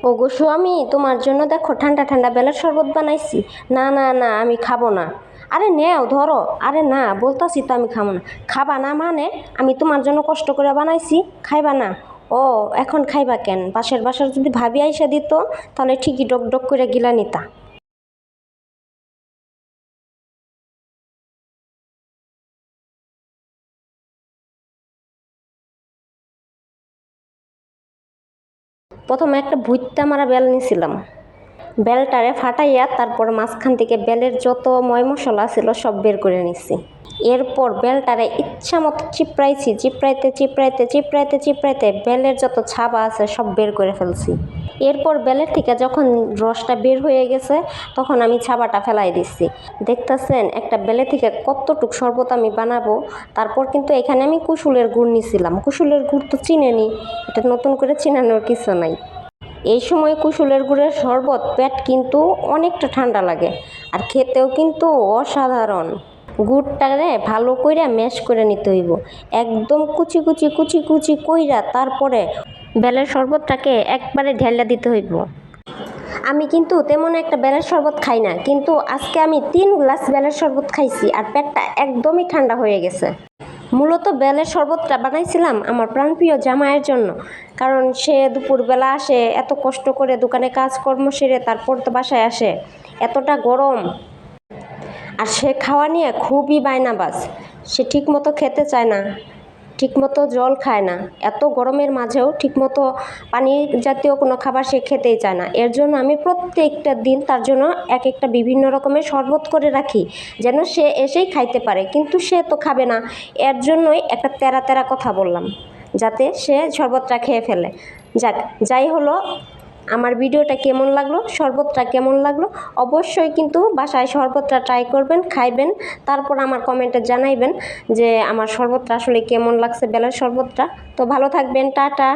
ওগো স্বামী, তোমার জন্য দেখো ঠান্ডা ঠান্ডা বেলের শরবত বানাইছি। না না না, আমি খাবো না। আরে নেও ধরো। আরে না, বলতাছি তো আমি খাবো না। খাবা না মানে? আমি তোমার জন্য কষ্ট করে বানাইছি, খাইবা না? ও, এখন খাইবা কেন? পাশের বাসার যদি ভাবি আইসা দিত, তাহলে ঠিকই ডক ডক করে গিলা নিতা। প্রথমে একটা ভুইত্তা মারা বেল নিছিলাম। বেলটারে ফাটাইয়া তারপর মাঝখান থেকে বেলের যত ময় মশলা ছিল সব বের করে নিছি। এরপর বেলটারে ইচ্ছা মতো চিপড়াইছি, চিপড়াইতে চিপড়াইতে চিপড়াইতে চিপড়াইতে বেলের যত ছাবা আছে সব বের করে ফেলছি। এরপর বেলের থেকে যখন রসটা বের হয়ে গেছে, তখন আমি ছাবাটা ফেলাই দিচ্ছি। দেখতেছেন একটা বেলে থেকে কতটুক শরবত আমি বানাবো। তারপর কিন্তু এখানে আমি কুসুলের গুড় নিছিলাম। কুসুলের গুড় তো চিনেনি, এটা নতুন করে চিনানোর কিছু নাই। এই সময় কুসুলের গুড়ের শরবত পেট কিন্তু অনেকটা ঠান্ডা লাগে, আর খেতেও কিন্তু অসাধারণ। গুড়টারে ভালো কইরা ম্যাশ করে নিতে হইব, একদম কুচি কুচি কুচি কুচি কইরা তারপরে বেলের শরবতটাকে একবারে ঢেলা দিতে হইব। আমি কিন্তু তেমন একটা বেলের শরবত খাই না, কিন্তু আজকে আমি 3 গ্লাস বেলের শরবত খাইছি আর পেটটা একদমই ঠান্ডা হয়ে গেছে। মূলত বেলের শরবতটা বানাইছিলাম আমার প্রাণপ্রিয় জামাইয়ের জন্য, কারণ সে দুপুরবেলা আসে এত কষ্ট করে দোকানে কাজকর্ম সেরে, তারপর তো বাসায় আসে, এতটা গরম, আর সে খাওয়া নিয়ে খুবই বায়নাবাজ। সে ঠিকমতো খেতে চায় না, ঠিকমতো জল খায় না, এত গরমের মাঝেও ঠিকমতো পানি জাতীয় কোনো খাবার সে খেতেই চায় না। এর জন্য আমি প্রত্যেকটা দিন তার জন্য এক একটা বিভিন্ন রকমের শরবত করে রাখি, যেন সে এসেই খাইতে পারে, কিন্তু সে তো খাবে না। এর জন্যই একটা তেরা তেরা কথা বললাম, যাতে সে শরবতটা খেয়ে ফেলে। যাক, যাই হলো, আমার ভিডিওটা কেমন লাগলো, শরবতটা কেমন লাগলো, অবশ্যই কিন্তু বাসায় শরবতটা ট্রাই করবেন, খাইবেন, তারপর আমার কমেন্টে জানাইবেন যে আমার শরবতটা আসলে কেমন লাগছে, বেলার শরবতটা। তো ভালো থাকবেন, টাটা।